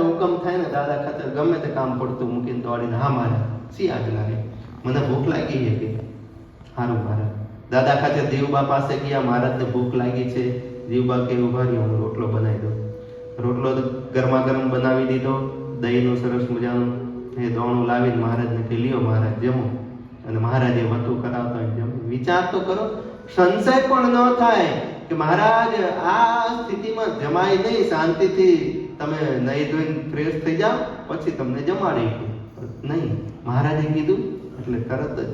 હુકમ થાય ને દાદા ખાતર ગમે તે કામ પડતું મૂકીને દોડીને હા મારા સી આજ્ઞા રે, મને ભૂખ લાગી છે કે સારું મારા દાદા ખાતર દેવબા પાસે ગયા. મહારાજને ભૂખ લાગી છે. દેવબા કે ઉભા રહ્યો, હું રોટલો બનાવી દઉં. રોટલો ગરમા ગરમ બનાવી દીધો, દહીંનું સરસ મજાનું એ દોણું લાવીને મહારાજને કે લ્યો મહારાજ જમો. અને મહારાજે વતું કરાવતા જમો. વિચાર તો કરો, સંશય પણ ન થાય કે મહારાજ આ સ્થિતિમાં જમાય નહીં, શાંતિથી તમે નહીં ધોઈને ફ્રેશ થઈ જાઓ પછી તમને જમાડી નહીં. મહારાજે કીધું એટલે તરત જ,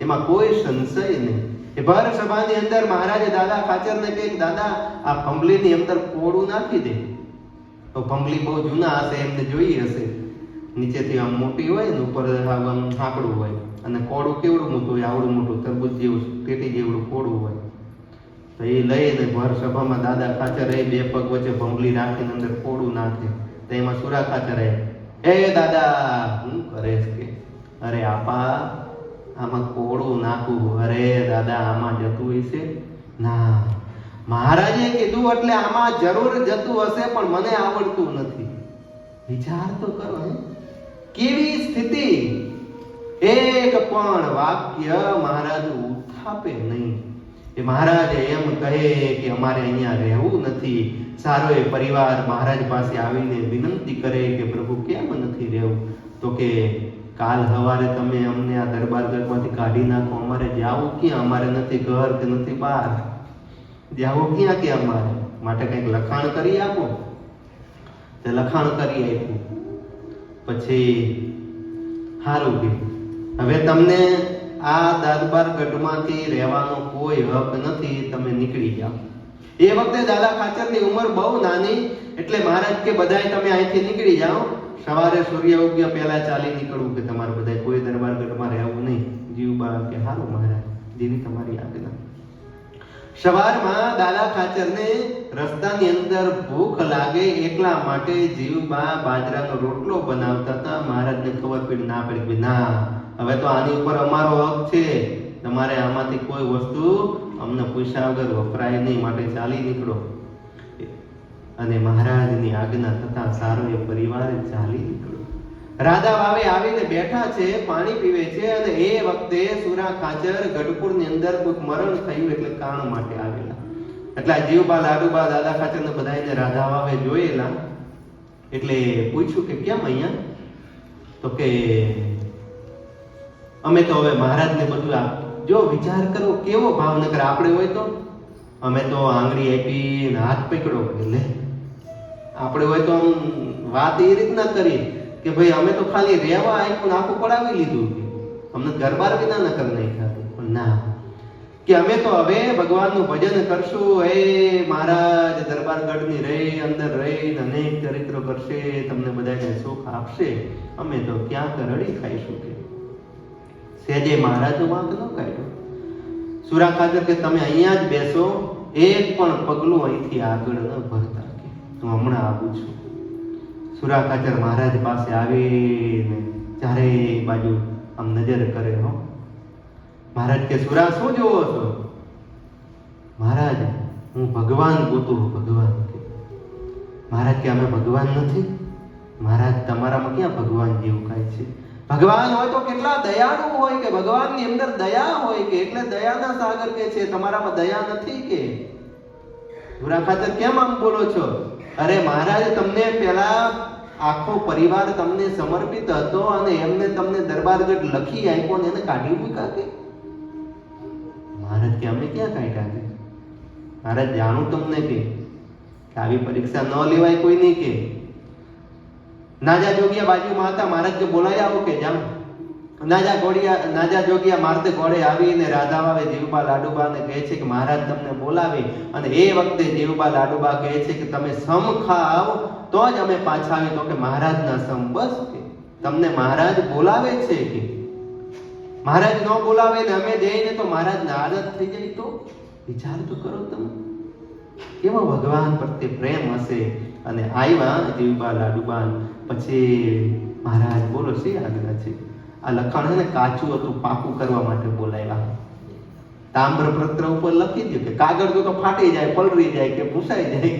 એમાં કોઈ સંશય નહીં. એ ભર સભાની અંદર મહારાજે દાદા ખાચરને કહે દાદા આ ફંબલીની અંદર કોળું નાખી દે. તો ફંબલી બહુ જૂના હશે, એમને જોઈ હશે, નીચેથી આમ મોટી હોય ને ઉપર આમ આંકડું હોય, અને કોળું કેવડું મોટું હોય, આવડું મોટું તરબૂચ જેવું પેટી જેવડું કોળું હોય. તો એ લઈને ભર સભામાં દાદા ખાચર એ બે પગ વચ્ચે ભંગલી રાખીને અંદર કોળું નાખે. તો એમાં સુરા ખાચર એ દાદા હું કરે કે અરે આપા આમાં કોળું નાખવું, અરે દાદા આમાં જતું હશે ના, મહારાજે કીધું એટલે આમાં જરૂર જતું હશે પણ મને આવડતું નથી. વિચાર તો કરો, કેવી સ્થિતિ! એક પણ વાક્ય મહારાજ ઉથાપે નહીં. એ મહારાજ એમ કહે કે અમારે અહીંયા રહેવું નથી. સારો એ પરિવાર મહારાજ પાસે આવીને વિનંતી કરે કે પ્રભુ કેમ નથી રહેવું? તો કે કાલ સવારે તમે અમને આ દરબારગઢમાંથી કાઢી નાખો, અમારે જાવું ક્યાં? અમારે નથી ઘર કે નથી બહાર, જાવું ક્યાં કે અમારે? માટે કંઈક લખાણ કરી આપો. તે લખાણ કરી આપ્યું. પછી સારું કે હવે તમને આ દરબારગઢમાંથી રહેવાનો કોઈ હક નથી, તમે નીકળી જાઓ. એ વખતે દાદા ખાચરની ઉંમર બહુ નાની, એટલે મહારાજ કે બધાય તમે અહીંથી નીકળી જાઓ. સવારે સૂર્ય ઉગ્યા પહેલા ચાલી નીકળવું કે તમારે બધા કોઈ દરબારગઢમાં રહેવું નહીં. જીવબા કે હારું મહારાજ, જેવી તમારી આજ્ઞા. સવારમાં દાદા ખાચરને રસ્તાની અંદર ભૂખ લાગે એટલા માટે જીવબા બાજરાનો રોટલો બનાવતા હતા. મહારાજને ખબર પડી ના પડી, ના હવે તો આની ઉપર અમારો હક છે, તમારે આમાંથી કોઈ વસ્તુ અમને પૂછ્યા વગર વપરાય નહીં, માટે ચાલી નીકળો. અને મહારાજની આજ્ઞા થતા સારો એ પરિવાર ચાલી નીકળ્યો. રાધા વાવે આવીને બેઠા છે, પાણી પીવે છે, અને એ વખતે સુરા ખાચર ગઢપુરની અંદર કોઈક મરણ થયું એટલે કાણ માટે આવેલા. એટલે જીવબા લાડુબા દાદા ખાચરને બધાને રાધા વાવે જોયેલા, એટલે પૂછ્યું કે કેમ અહીંયા? તો કે અમે તો હવે મહારાજને બધું જો વિચાર કરો કેવો ભાવનગર આપણે હોય તો અમે તો આંગળી આપી ને હાથ પકડો, એટલે આપણે હોય તો આમ વાત એ રીતના કરી કે ભાઈ અમે તો ખાલી રહેવા આપ્યું ને આખું પડાવી લીધું, અમને દરબાર વિના ન કરી નાખ્યા. પણ ના, કે અમે તો હવે ભગવાનનું ભજન કરશું, એ મહારાજ દરબારગઢની રહી અંદર રહી અનેક ચરિત્રો કરશે, તમને બધાને સુખ આપશે, અમે તો ક્યાંક રડી ખાઈશું. કે સેજે મહારાજ વાંક ન કાઢ્યો. સુરા ખાચર કે તમે અહીંયા જ બેસો, એક પણ પગલું અહીંથી આગળ ન ભરતા, કે હું હમણાં આવું છું. સુરા ખાચર મહારાજ પાસે આવીને ચારે બાજુ આમ નજર કરે. હો મહારાજ કે સુરા શું જોવો છો? મહારાજ હું ભગવાન ગોતું. ભગવાન કે મહારાજ કે અમે ભગવાન નથી. મહારાજ તમારામાં ક્યાં ભગવાન જેવું કાંઈ છે? ભગવાન હોય તો કેટલા દયાળુ હોય, કે ભગવાનની અંદર દયા હોય, કે એટલે દયાના સાગર કે છે, તમારામાં દયા નથી. કે સુરા ખાચર કેમ આમ બોલો છો? અરે મહારાજ તમને પેલા આખો પરિવાર તમને સમર્પિત હતો અને એમને તમને દરબારગઢ લખી આપ્યો ને એને કાઢી મૂક્યા. કે મહારાજ કે અમે ક્યાં કાઢ્યા? કે મહારાજ જાણું તમને કે આવી પરીક્ષા ન લેવાય કોઈની. કે નાજા જોગિયા બાજુમાં હતા, મહારાજ કે બોલાવી આવો. કે જાઓ. નાજા જોગિયા મારતે ઘોડે આવીને રાધા વાવે જીવબા લાડુબાને કહે છે કે મહારાજ તમને બોલાવે. અને એ વખતે જીવબા લાડુબા કહે છે કે તમે સમ ખાવ તો જ અમે પાછા આવી. તો કે મહારાજના સમ, બસ કે તમને મહારાજ બોલાવે છે. કે મહારાજ ન બોલાવે ને અમે જઈને તો મહારાજ નારાજ થઈ જાય તો વિચાર તો કરો તમે, કેવો ભગવાન પ્રત્યે પ્રેમ હશે. અને આવ્યા જીવબા લાડુબા. પછી મહારાજ બોલો શી આજ્ઞા છે? આ લખાણ છે ને કાચું હતું, પાકું કરવા માટે બોલાવ્યા. તામ્રપત્ર ઉપર લખી દો કે કાગળ તો ફાટી જાય, પલળી જાય કે ભૂસાઈ જાય,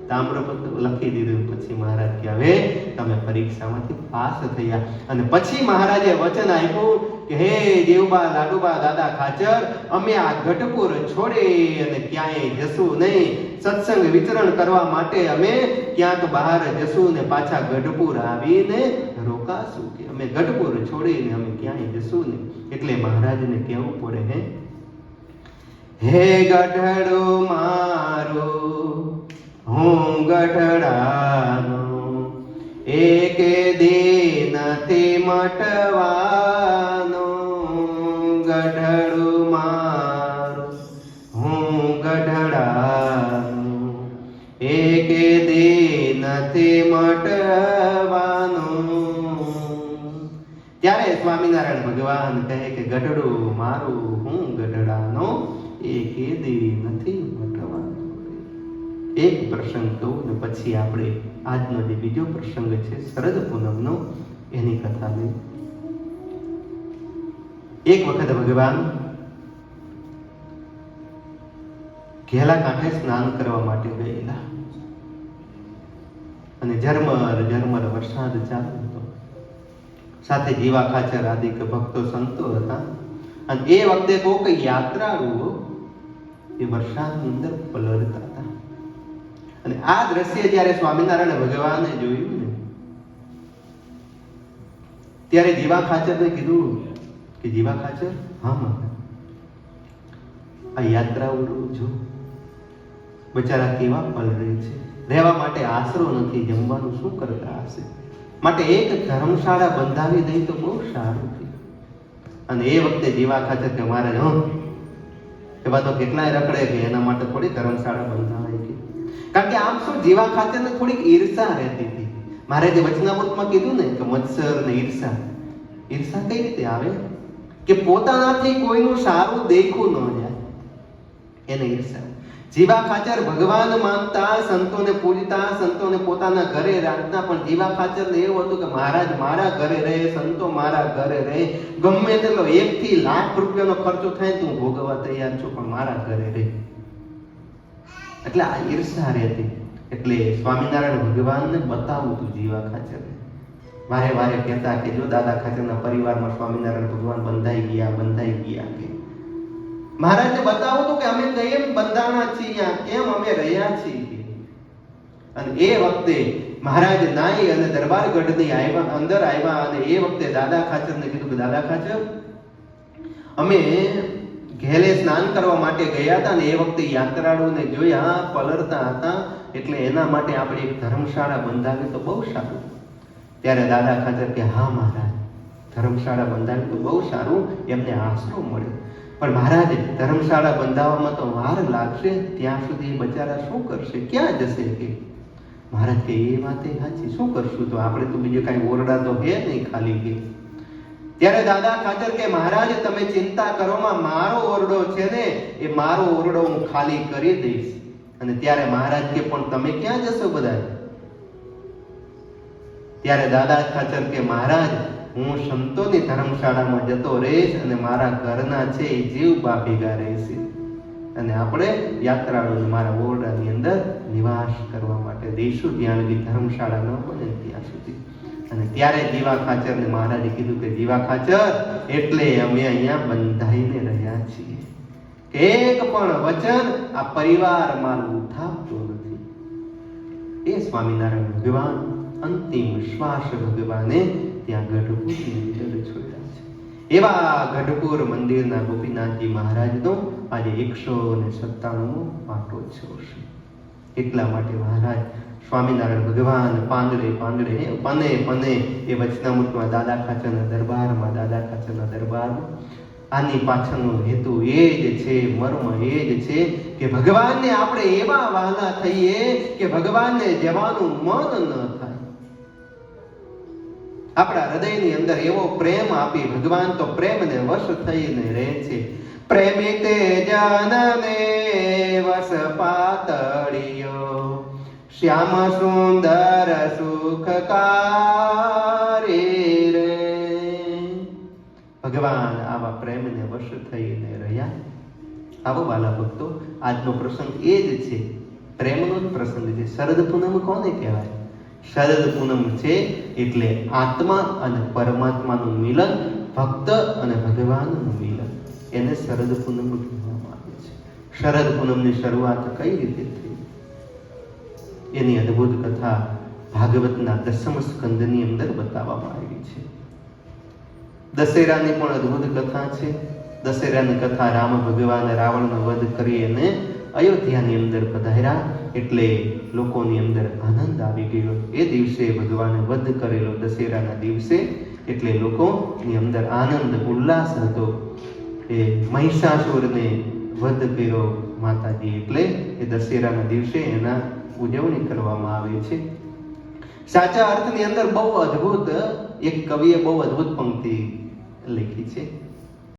તામ્રપત્ર લખી દીધું. પછી મહારાજ કે હવે તમે પરીક્ષામાંથી પાસ થયા. અને પછી મહારાજે વચન આપ્યું કે હે દેવબા, લાડુબા, દાદા ખાચર, અમે આ ગઢપુર છોડી અને ક્યાંય જશું નહીં. સત્સંગ વિચરણ કરવા માટે અમે ક્યાંક બહાર જશું ને પાછા ગઢપુર આવીને રોકાશું. કે અમે ગઢપુર છોડીને અમે ક્યાંય જશું નહીં. એટલે મહારાજને કહેવું પડે, હે ગઢડું મારું, હું ગઢડાનો, એક દી નથી મટવાનો. ગઢડું મારું, હું ગઢડાનો, એક દી નથી મટવાનો. ત્યારે સ્વામિનારાયણ ભગવાન કહે કે ગઢડું મારું, હું ગઢડાનો, એક દી નથી મટવાનો. એક પ્રસંગ કહું ને પછી આપણે આજનો જે બીજો પ્રસંગ છે શરદ પૂનમનો, એની કથા લઈ. એક વખત ભગવાન ઘેલા કાંઠે સ્નાન કરવા માટે ગયેલા અને ઝરમર વરસાદ ચાલુ હતો. સાથે જીવા ખાચર આદિક ભક્તો સંતો હતા. અને એ વખતે કોઈ યાત્રાળુઓ એ વરસાદની અંદર પલળતા હતા. અને આ દ્રશ્ય જ્યારે સ્વામિનારાયણ ભગવાને જોયું ને ત્યારે જીવા ખાચરને કીધું કે જીવા ખાચર, હા મહારાજ, આ યાત્રાળુઓ જો બચારા કેવા પલળે છે, રહેવા માટે આશરો નથી, જમવાનું શું કરતા હશે, માટે એક ધર્મશાળા બંધાવી દઈ તો બહુ સારું છે. અને એ વખતે જીવા ખાચર કે મહારાજ, એવા તો કેટલાય રખડે કે એના માટે થોડી ધર્મશાળા બંધાવાય કે. કારણ કે આમ શું જીવા ખાચરને થોડીક ઈર્ષા રહેતી હતી. મારે જે વચનામૃતમાં કીધું ને કે મત્સર ને ઈર્ષા, ઈર્ષા કઈ રીતે આવે કે પોતાનાથી કોઈનું સારું દેખું ન જાય, એને ઈર્ષા. જીવા ખાચર ભગવાન માનતા, સંતોને પૂજતા, સંતોને પોતાના ઘરે રાખતા, પણ જીવા ખાચરને એવું હતું કે મહારાજ મારા ઘરે રહે, સંતો મારા ઘરે રહે, ગમે તેટલો 1 થી લાખ રૂપિયાનો ખર્ચો થાય તો હું ભોગવવા તૈયાર છું, પણ મારા ઘરે રહે. એટલે આ ઈર્ષા રહેતી. એટલે સ્વામિનારાયણ ભગવાનને બતાવું તું જીવા ખાચરને. વારે વારે કહેતા કે જો દાદા ખાચરના પરિવારમાં સ્વામિનારાયણ ભગવાન બંધાઈ ગયા કે મહારાજને બતાવું તું કે અમે કેમ બંધાણા છીએ, કેમ અમે રહ્યા છીએ. અને એ વખતે મહારાજ નાઈ અને દરબારગઢની અંદર આવ્યા. અને એ વખતે દાદા ખાચરને કીધું કે દાદા ખાચર, અમે ઘેલે સ્નાન કરવા માટે ગયા હતા ને એ વખતે યાત્રાળુઓને જોયા પલળતા હતા, એટલે એના માટે આપણે એક ધર્મશાળા બંધાવી તો બહુ સારું. ત્યારે દાદા ખાચર કે હા મહારાજ, ધર્મશાળા બંધાવી તો બહુ સારું, એમને આશરો મળ્યો. પણ મહારાજ ધર્મશાળા બંધાવવામાં તો વાર લાગશે, ત્યાં સુધી બચારા શું કરશે, ક્યાં જશે કે. મહારાજ કે એ વાત સાચી, શું કરશું, તો આપણે તો બીજું કાંઈ ઓરડા તો હે નહીં ખાલી કે. ત્યારે દાદા ખાચર કે મહારાજ તમે ચિંતા કરોમાં, મારો ઓરડો છે ને એ મારો ઓરડો હું ખાલી કરી દઈશ. અને ત્યારે મહારાજ કે પણ તમે ક્યાં જશો બધા? ત્યારે દાદા ખાચર કે મહારાજ હું સંતોની ધર્મશાળામાં જતો રહીશ અને મારા ઘરના છે એ જીવબા ભેગા રહેશે, અને આપણે યાત્રાળુઓને મારા ઓરડાની અંદર નિવાસ કરવા માટે દઈશું, જ્યાં લગી ધર્મશાળા ન બને ત્યાં સુધી. અને ત્યારે જીવા ખાચરને મહારાજે કીધું કે જીવા ખાચર, એટલે અમે અહીંયા બંધાઈને રહ્યા છીએ કે એક પણ વચન આ પરિવાર મારું થાપતો નથી. એ સ્વામિનારાયણ ભગવાન અંતિમ શ્વાસ ભગવાને ત્યાં ગઢપુરની અંદર છોડ્યા છે. એવા ગઢપુર મંદિરના ગોપીનાથજી મહારાજનો આજે 197મો પાટોત્સવ છે. એટલા માટે મહારાજ સ્વામિનારાયણ ભગવાન પને એ વચનામૃતમાં દાદા ખાચરના દરબારમાં આની પાછળનો હેતુ એ જ છે, મર્મ એ જ છે કે ભગવાનને આપણે એવા વહાલા થઈએ કે ભગવાનને જવાનું મન ન થાય. આપણા હૃદયની અંદર એવો પ્રેમ આપી, ભગવાન તો પ્રેમને વશ થઈને રહે છે. પ્રેમિતે જનને વસ પાતળિયો, શ્યામ સુંદર સુખકારી રે. ભગવાન આવા પ્રેમને વશ થઈને રહ્યા. આવો વાલા ભક્તો, આજનો પ્રસંગ એ જ છે પ્રેમનો જ પ્રસંગ છે. શરદ પૂનમ કોને કહેવાય? શરદ પૂનમ છે એટલે આત્મા અને પરમાત્માનું મિલન, ભક્ત અને ભગવાનનું મિલન, એને શરદ પૂનમ કહેવામાં આવે છે. શરદ પૂનમની શરૂઆત કઈ રીતે થઈ એની અદ્ભુત કથા ભાગવતના 10મ સ્કંદની અંદર બતાવવામાં આવી છે. દશેરાની પણ અદ્ભુત કથા છે. દશેરાની કથા રામ ભગવાન રાવણનો વધ કરી અને અયોધ્યાની અંદર પધાર્યા એટલે લોકોની અંદર આનંદ આવી ગયો. એ દિવસે ભગવાને વધ કરેલો દશેરાના દિવસે એટલે લોકોની અંદર આનંદ ઉલ્લાસ હતો. એ મહિષાસુરને વધ કર્યો માતાજી એટલે એ દશેરાના દિવસે એના ઉજવણી કરવામાં આવે છે. સાચા અર્થની અંદર બહુ અદ્ભુત એક કવિએ બહુ અદ્ભુત પંક્તિ લખી છે.